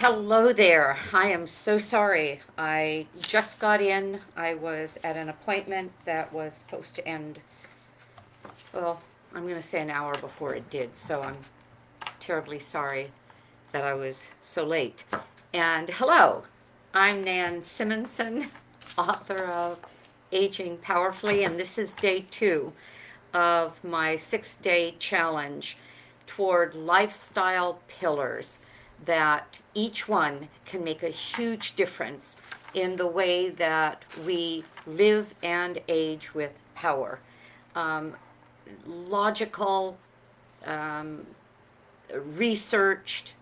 Hello there. I am so sorry. I just got in. I was at an appointment that was supposed to end, well, I'm going to say an hour before it did. So I'm terribly sorry that I was so late. And hello, I'm Nan Simonson, author of Aging Powerfully, and this is day 2 of my 6-day challenge toward lifestyle pillars that each one can make a huge difference in the way that we live and age with power. Um, Logical, um, researched,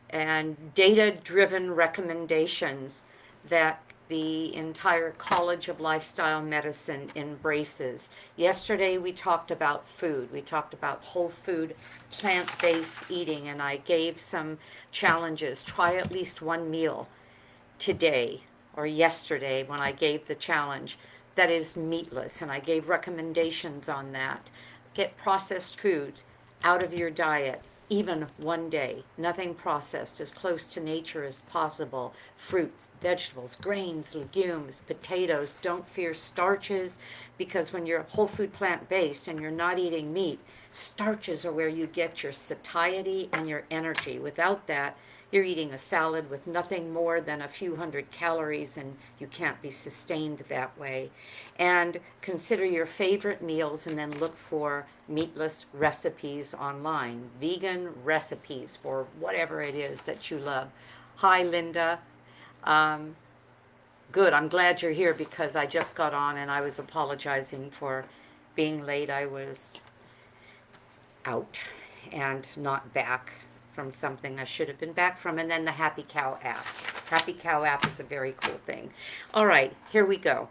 and data-driven recommendations that the entire College of Lifestyle Medicine embraces. Yesterday we talked about food. We talked about whole food, plant-based eating, and I gave some challenges. Try at least one meal today or yesterday when I gave the challenge that is meatless, and I gave recommendations on that. Get processed food out of your diet, even one day. Nothing processed, as close to nature as possible. Fruits, vegetables, grains, legumes, potatoes. Don't fear starches, because when you're whole food plant based and you're not eating meat, starches are where you get your satiety and your energy. Without that, you're eating a salad with nothing more than a few hundred calories, and you can't be sustained that way. And consider your favorite meals, and then look for meatless recipes online, vegan recipes for whatever it is that you love. Hi, Linda. Um, Good. I'm glad you're here, because I just got on and I was apologizing for being late. I was out and not back from something I should have been back from. And then the Happy Cow app. Happy Cow app is a very cool thing. All right, here we go.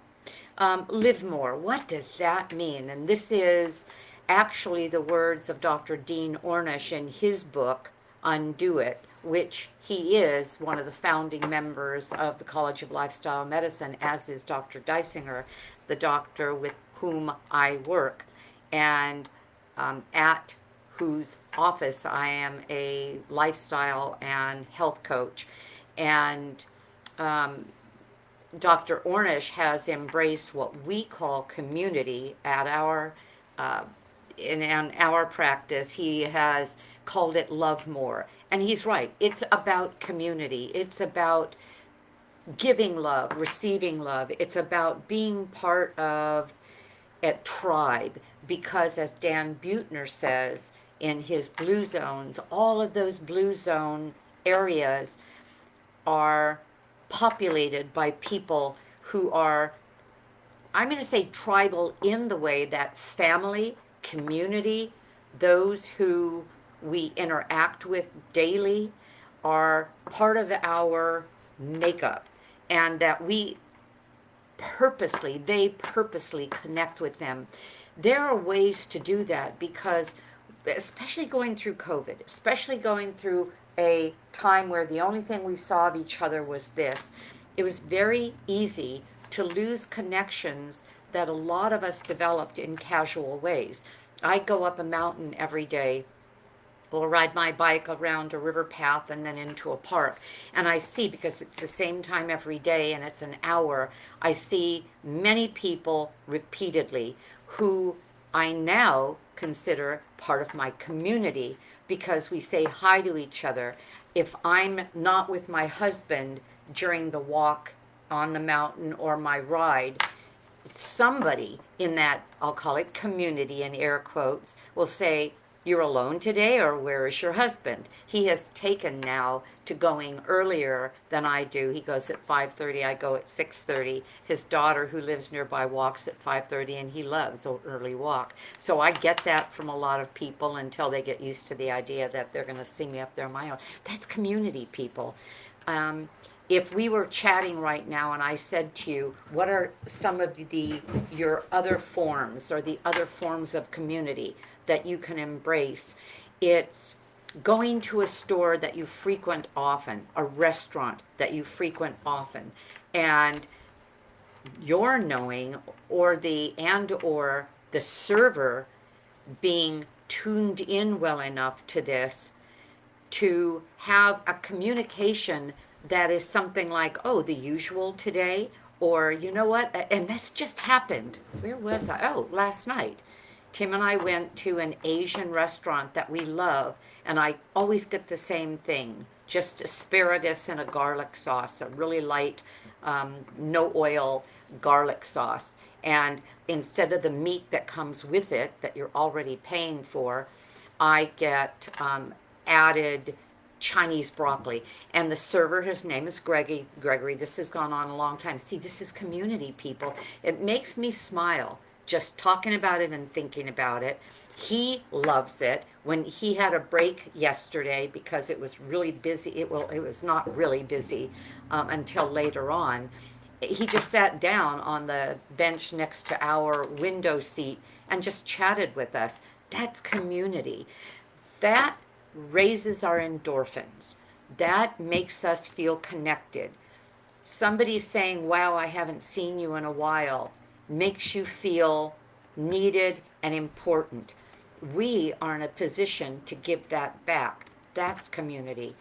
Live more. What does that mean? And this is actually the words of Dr. Dean Ornish in his book, Undo It, which he is one of the founding members of the College of Lifestyle Medicine, as is Dr. Dysinger, the doctor with whom I work, and at whose office I am a lifestyle and health coach. And Dr. Ornish has embraced what we call community at our in our practice. He has called it love more, and he's right. It's about community. It's about giving love, receiving love. It's about being part of a tribe, because as Dan Buettner says in his blue zones, all of those blue zone areas are populated by people who are, I'm going to say, tribal, in the way that family, community, those who we interact with daily, are part of our makeup, and that they purposely connect with them. There are ways to do that, because especially going through COVID, especially going through a time where the only thing we saw of each other was this, it was very easy to lose connections that a lot of us developed in casual ways. I go up a mountain every day, or ride my bike around a river path and then into a park. And I see, because it's the same time every day and it's an hour, I see many people repeatedly who I now consider part of my community, because we say hi to each other. If I'm not with my husband during the walk on the mountain or my ride, somebody in that, I'll call it community in air quotes, will say, "You're alone today," or "Where is your husband?" He has taken now to going earlier than I do. He goes at 5:30, I go at 6:30. His daughter, who lives nearby, walks at 5:30, and he loves an early walk. So I get that from a lot of people, until they get used to the idea that they're going to see me up there on my own. That's community, people. If we were chatting right now and I said to you, what are some of your other forms, or the other forms of community that you can embrace? It's going to a store that you frequent often, a restaurant that you frequent often, and your knowing, or the server being tuned in well enough to this, to have a communication that is something like, oh, the usual today, or you know what, and that's just happened. Where was I? Oh, last night. Tim and I went to an Asian restaurant that we love, and I always get the same thing, just asparagus and a garlic sauce, a really light, no oil garlic sauce. And instead of the meat that comes with it that you're already paying for, I get added Chinese broccoli. And the server, his name is Gregory. This has gone on a long time. See, this is community, people. It makes me smile just talking about it and thinking about it. He loves it. When he had a break yesterday because it was really busy, it was not really busy until later on. He just sat down on the bench next to our window seat and just chatted with us. That's community. That raises our endorphins. That makes us feel connected. Somebody saying, wow, I haven't seen you in a while, makes you feel needed and important. We are in a position to give that back. That's community.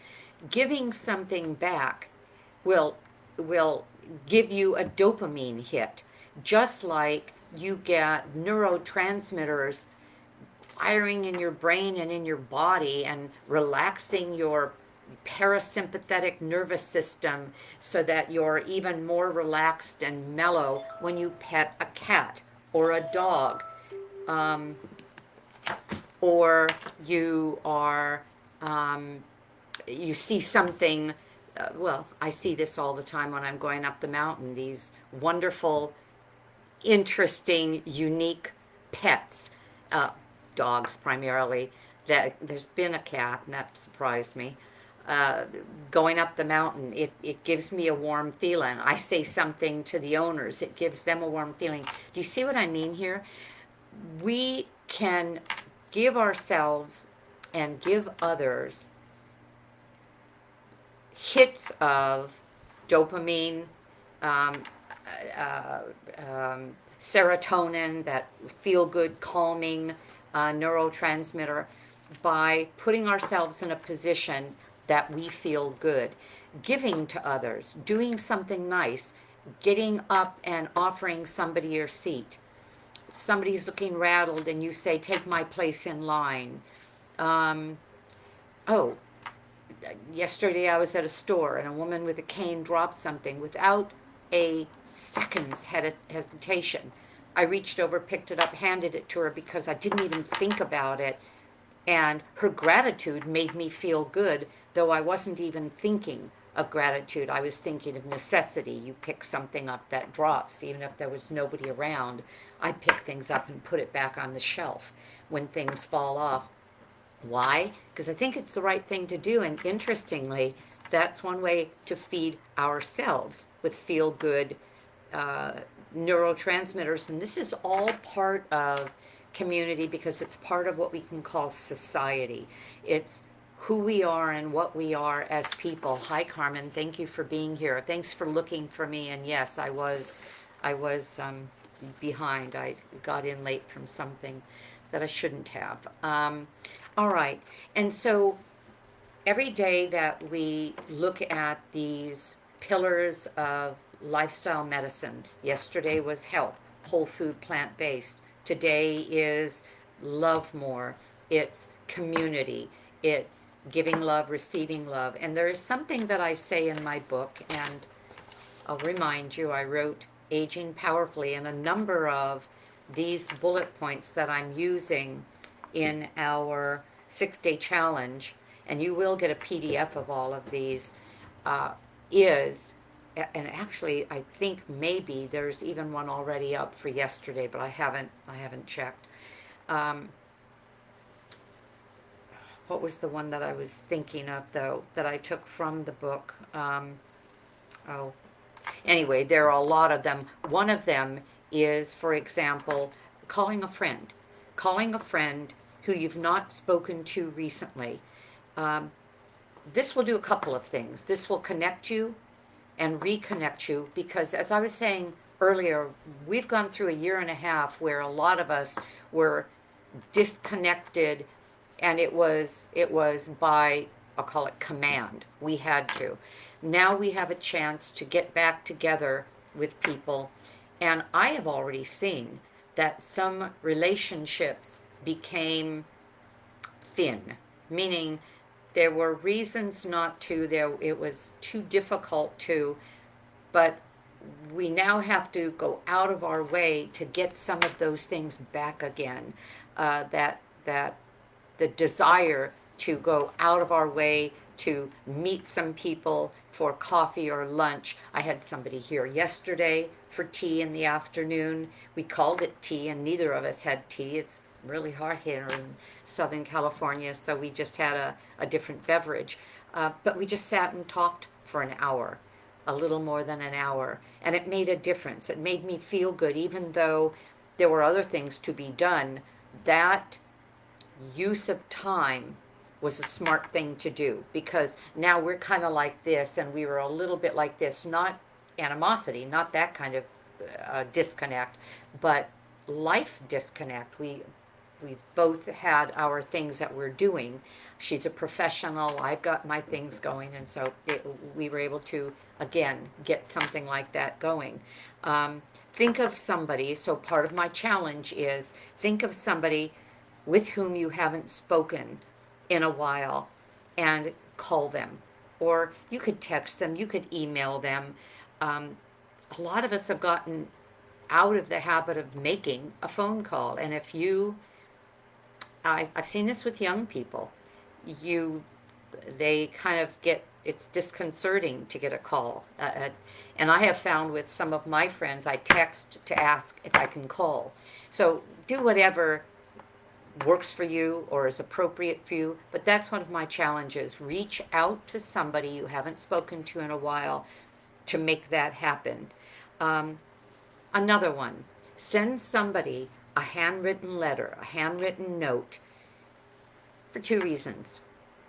Giving something back will will give you a dopamine hit, just like you get neurotransmitters firing in your brain and in your body and relaxing your parasympathetic nervous system so that you're even more relaxed and mellow when you pet a cat or a dog, um, or you are you see something. Well, I see this all the time when I'm going up the mountain, these wonderful, interesting, unique pets, uh, dogs primarily. That there's been a cat, and that surprised me. Uh, Going up the mountain, it gives me a warm feeling. I say something to the owners, it gives them a warm feeling. Do you see what I mean here? We can give ourselves and give others hits of dopamine, um, uh, serotonin, that feel good, calming neurotransmitter, by putting ourselves in a position that we feel good. Giving to others, doing something nice, getting up and offering somebody your seat. Somebody's looking rattled, and you say, take my place in line. Um, oh, yesterday I was at a store and a woman with a cane dropped something without a second's hesitation. I reached over, picked it up, handed it to her because I didn't even think about it. And her gratitude made me feel good, though I wasn't even thinking of gratitude. I was thinking of necessity. You pick something up that drops, even if there was nobody around. I pick things up and put it back on the shelf when things fall off. Why? Because I think it's the right thing to do. And interestingly, that's one way to feed ourselves with feel good uh, neurotransmitters. And this is all part of community because it's part of what we can call society. It's who we are and what we are as people. Hi, Carmen. Thank you for being here. Thanks for looking for me. And yes, I was behind. I got in late from something that I shouldn't have. All right. And so every day that we look at these pillars of lifestyle medicine, yesterday was health, whole food, plant based. Today is love more. It's community. It's giving love, receiving love. And there is something that I say in my book, and I'll remind you, I wrote Aging Powerfully, and a number of these bullet points that I'm using in our 6-day challenge, and you will get a PDF of all of these, uh, is, and actually I think maybe there's even one already up for yesterday, but I haven't checked. Um, what was the one that I was thinking of though, that I took from the book? Oh, anyway, there are a lot of them. One of them is, for example, calling a friend. Calling a friend who you've not spoken to recently. Um, this will do a couple of things. This will connect you and reconnect you because, as I was saying earlier, we've gone through a year and a half where a lot of us were disconnected, and it was by I'll call it command. We had to. Now we have a chance to get back together with people. And I have already seen that some relationships became thin, meaning there were reasons not to, there it was too difficult to, but we now have to go out of our way to get some of those things back again. That the desire to go out of our way to meet some people for coffee or lunch. I had somebody here yesterday for tea in the afternoon. We called it tea, and neither of us had tea. It's really hot here in Southern California, so we just had a different beverage. But we just sat and talked for an hour, a little more than an hour, and it made a difference. It made me feel good, even though there were other things to be done. That use of time was a smart thing to do, because now we're kind of like this and we were a little bit like this, not animosity, not that kind of disconnect, but life disconnect. We've both had our things that we're doing. She's a professional, I've got my things going, and so we were able to again get something like that going. Think of somebody, so part of my challenge is think of somebody with whom you haven't spoken in a while and call them. Or you could text them, you could email them. A lot of us have gotten out of the habit of making a phone call. And if you, I've seen this with young people, you, they kind of get, it's disconcerting to get a call. And I have found with some of my friends, I text to ask if I can call. So do whatever works for you or is appropriate for you. But that's one of my challenges. Reach out to somebody you haven't spoken to in a while to make that happen. Another one, send somebody a handwritten letter, a handwritten note, for two reasons.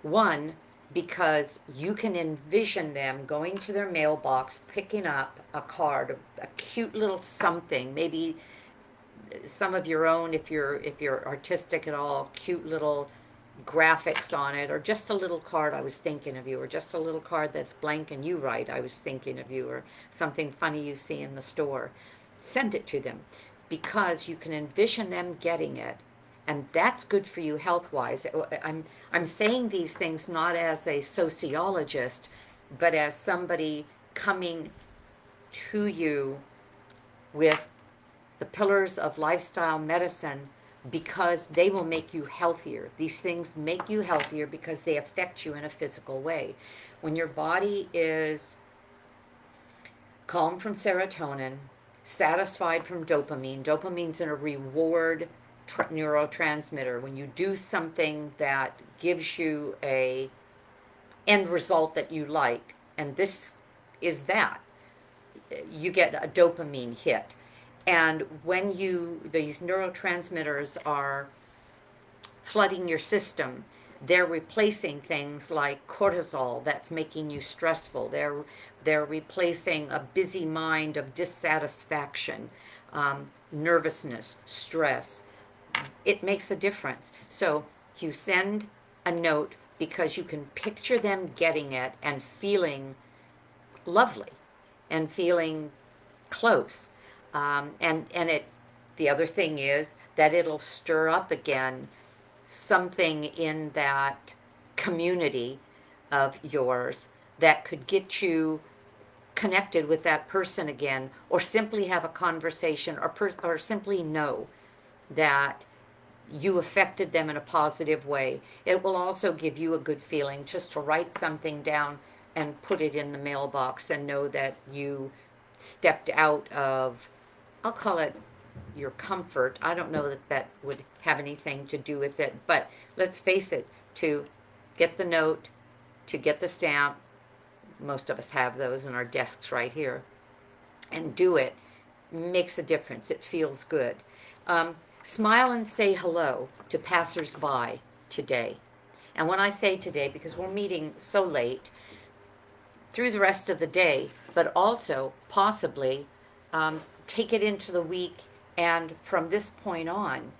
One, because you can envision them going to their mailbox, picking up a card, a cute little something, maybe some of your own, if you're artistic at all, cute little graphics on it, or just a little card, I was thinking of you, or just a little card that's blank and you write, I was thinking of you, or something funny you see in the store. Send it to them, because you can envision them getting it, and that's good for you health-wise. I'm saying these things not as a sociologist, but as somebody coming to you with the pillars of lifestyle medicine, because they will make you healthier. These things make you healthier because they affect you in a physical way. When your body is calm from serotonin, satisfied from dopamine, dopamine's in a reward neurotransmitter. When you do something that gives you a end result that you like, and this is that, you get a dopamine hit. And when these neurotransmitters are flooding your system, they're replacing things like cortisol that's making you stressful. They're replacing a busy mind of dissatisfaction, nervousness, stress. It makes a difference. So you send a note because you can picture them getting it and feeling lovely and feeling close. And it, the other thing is that it'll stir up again something in that community of yours that could get you connected with that person again, or simply have a conversation, or simply know that you affected them in a positive way. It will also give you a good feeling just to write something down and put it in the mailbox and know that you stepped out of, I'll call it your comfort. I don't know that that would have anything to do with it, but let's face it, to get the note, to get the stamp, most of us have those in our desks right here, and do it makes a difference. It feels good. Smile and say hello to passersby today. And when I say today, because we're meeting so late, through the rest of the day, but also possibly take it into the week, and from this point on,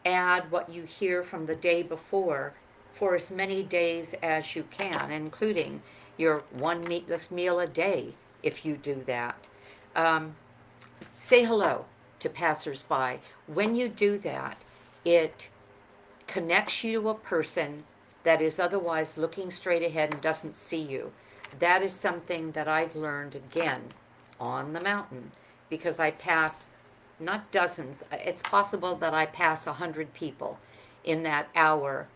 add what you hear from the day before for as many days as you can, including your one meatless meal a day if you do that. Um, Say hello to passersby. When you do that, it connects you to a person that is otherwise looking straight ahead and doesn't see you. That is something that I've learned again on the mountain because I pass not dozens, it's possible that I pass 100 people in that hour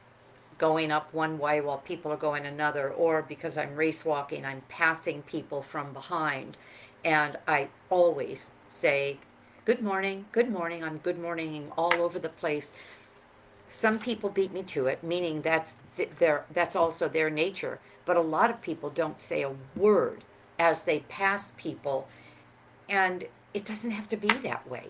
going up one way while people are going another, or because I'm race walking, I'm passing people from behind. And I always say, good morning, good morning. I'm good morninging all over the place. Some people beat me to it, meaning that's also their nature. But a lot of people don't say a word as they pass people, and it doesn't have to be that way.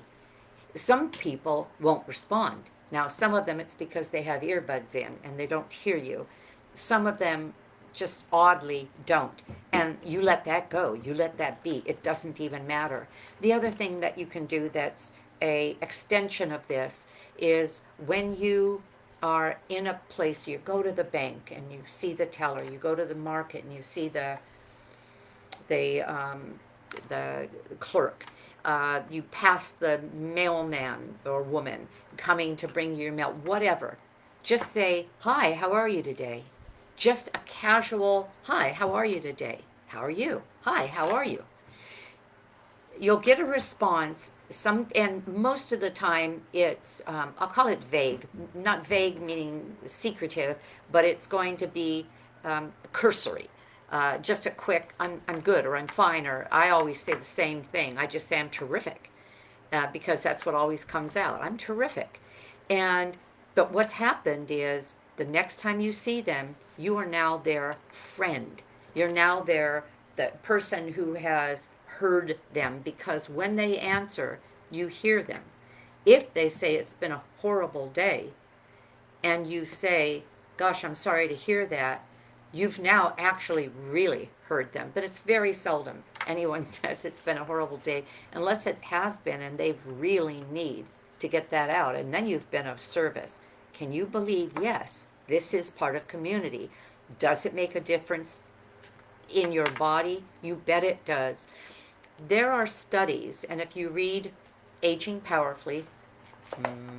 Some people won't respond. Now, some of them it's because they have earbuds in and they don't hear you. Some of them just oddly don't. And you let that go. You let that be. It doesn't even matter. The other thing that you can do that's a extension of this is when you are in a place, you go to the bank and you see the teller, you go to the market and you see the the clerk. You pass the mailman or woman coming to bring you your mail, whatever. Just say, hi, how are you today? Just a casual, hi, how are you today? How are you? Hi, how are you? You'll get a response. And most of the time it's, I'll call it vague. Not vague meaning secretive, but it's going to be cursory. Just a quick, I'm good, or I'm fine, or I always say the same thing. I just say I'm terrific, because that's what always comes out. I'm terrific. And, but what's happened is the next time you see them, you are now their friend. You're now the person who has heard them, because when they answer, you hear them. If they say it's been a horrible day, and you say, gosh, I'm sorry to hear that, you've now actually really heard them. But it's very seldom anyone says it's been a horrible day, unless it has been and they really need to get that out. And then you've been of service. Can you believe, yes, this is part of community? Does it make a difference in your body? You bet it does. There are studies, and if you read Aging Powerfully,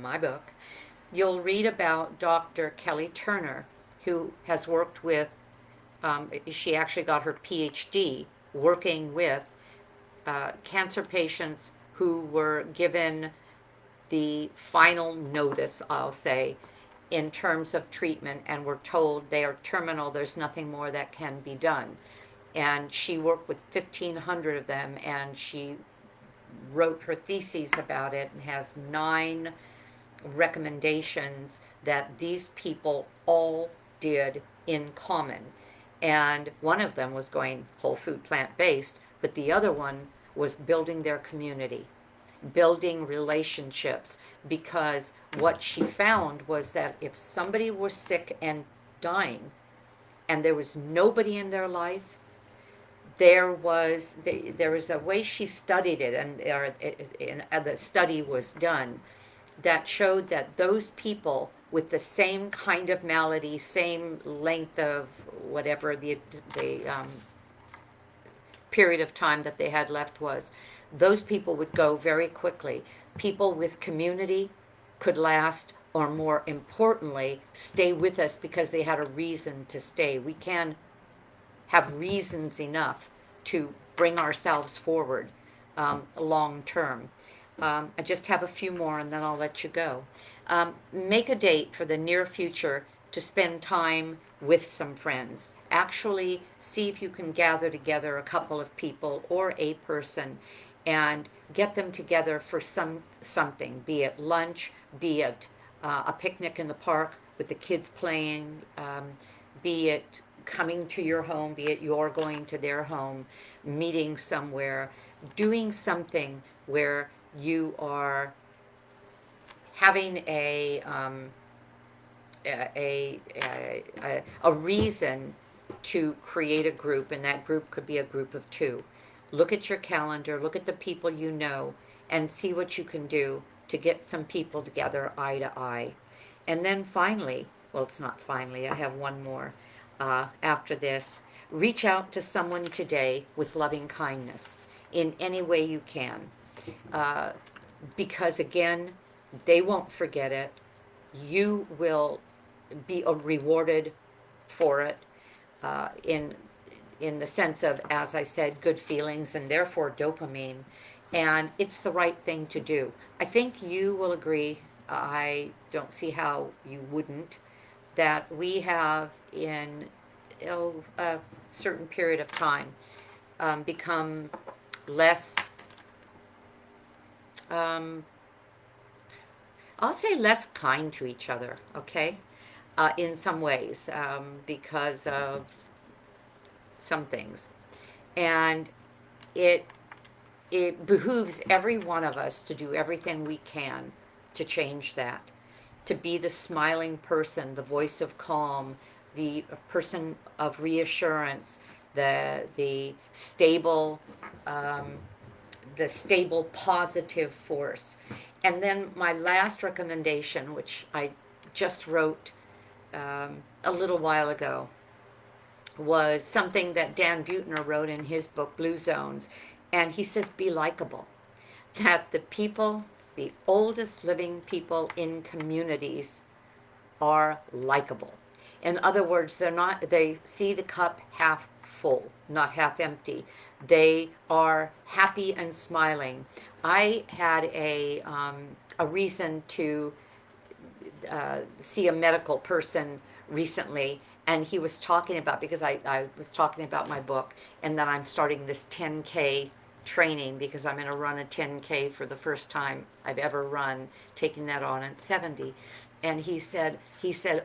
my book, you'll read about Dr. Kelly Turner, who has worked with, she actually got her PhD working with cancer patients who were given the final notice, I'll say, in terms of treatment, and were told they are terminal, there's nothing more that can be done. And she worked with 1,500 of them, and she wrote her theses about it and has 9 recommendations that these people all did in common. And one of them was going whole food plant based, but the other one was building their community, building relationships, because what she found was that if somebody was sick and dying and there was nobody in their life, there was a way she studied it, and the study was done that showed that those people with the same kind of malady, same length of whatever the period of time that they had left was, those people would go very quickly. People with community could last, or more importantly, stay with us because they had a reason to stay. We can have reasons enough to bring ourselves forward long term. I just have a few more and then I'll let you go. Make a date for the near future to spend time with some friends. Actually, see if you can gather together a couple of people or a person and get them together for something, be it lunch, be it a picnic in the park with the kids playing, be it coming to your home, be it you're going to their home, meeting somewhere, doing something where you are having a reason to create a group, and that group could be a group of 2. Look at your calendar, look at the people you know, and see what you can do to get some people together eye to eye. And then finally, well, it's not finally, I have one more after this. Reach out to someone today with loving kindness in any way you can. Uh, because again, they won't forget it. You will be rewarded for it in the sense of, as I said, good feelings and therefore dopamine. And it's the right thing to do. I think you will agree, I don't see how you wouldn't, that we have in a certain period of time become less, um, I'll say less kind to each other, okay? In some ways, because of some things. And it it behooves every one of us to do everything we can to change that, to be the smiling person, the voice of calm, the person of reassurance, the stable, um, the stable positive force. And then my last recommendation, which I just wrote a little while ago, was something that Dan Buettner wrote in his book Blue Zones, and he says, be likable. That the people, the oldest living people in communities are likable. In other words, they see the cup half full, not half empty. They are happy and smiling. I had a reason to see a medical person recently, and he was talking about, because I was talking about my book, and then I'm starting this 10K training because I'm going to run a 10K for the first time I've ever run, taking that on at 70. And he said,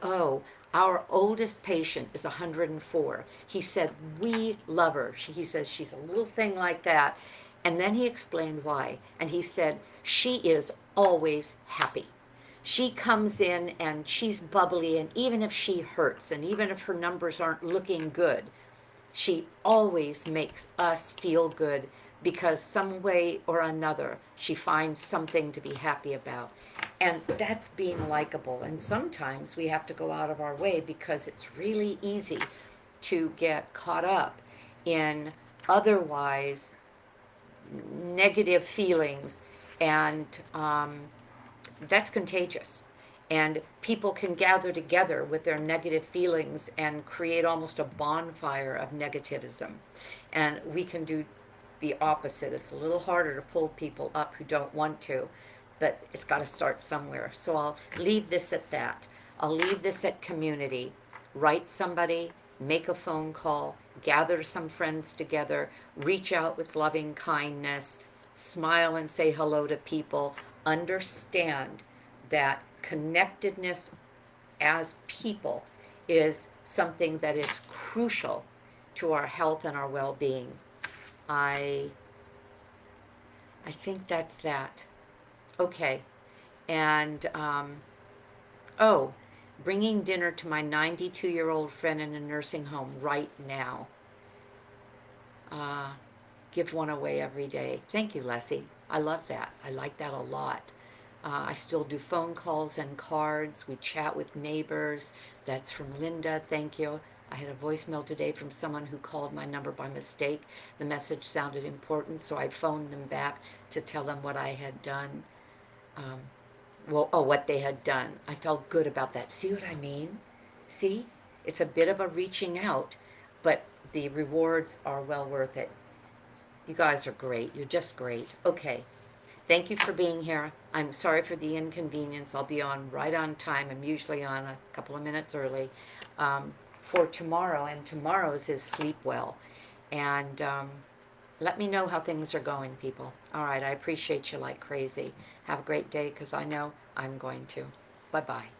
oh, our oldest patient is 104. He said, we love her. He says, she's a little thing like that. And then he explained why. And he said, she is always happy. She comes in and she's bubbly, and even if she hurts and even if her numbers aren't looking good, she always makes us feel good because some way or another she finds something to be happy about. And that's being likable. And sometimes we have to go out of our way because it's really easy to get caught up in otherwise negative feelings, and that's contagious. And people can gather together with their negative feelings and create almost a bonfire of negativism. And we can do the opposite. It's a little harder to pull people up who don't want to, but it's got to start somewhere. So I'll leave this at that. I'll leave this at community. Write somebody, make a phone call, gather some friends together, reach out with loving kindness, smile and say hello to people. Understand that connectedness as people is something that is crucial to our health and our well-being. I I think that's that. Okay. And oh, bringing dinner to my 92-year-old friend in a nursing home right now. Uh, give one away every day. Thank you, Leslie. I love that. I like that a lot. I still do phone calls and cards. We chat with neighbors. That's from Linda. Thank you. I had a voicemail today from someone who called my number by mistake. The message sounded important, so I phoned them back to tell them what I had done. Um, what they had done. I felt good about that. See what I mean? See? It's a bit of a reaching out, but the rewards are well worth it. You guys are great. You're just great. Okay. Thank you for being here. I'm sorry for the inconvenience. I'll be on right on time. I'm usually on a couple of minutes early for tomorrow, and tomorrow's is Sleep Well. And let me know how things are going, people. All right, I appreciate you like crazy. Have a great day, because I know I'm going to. Bye-bye.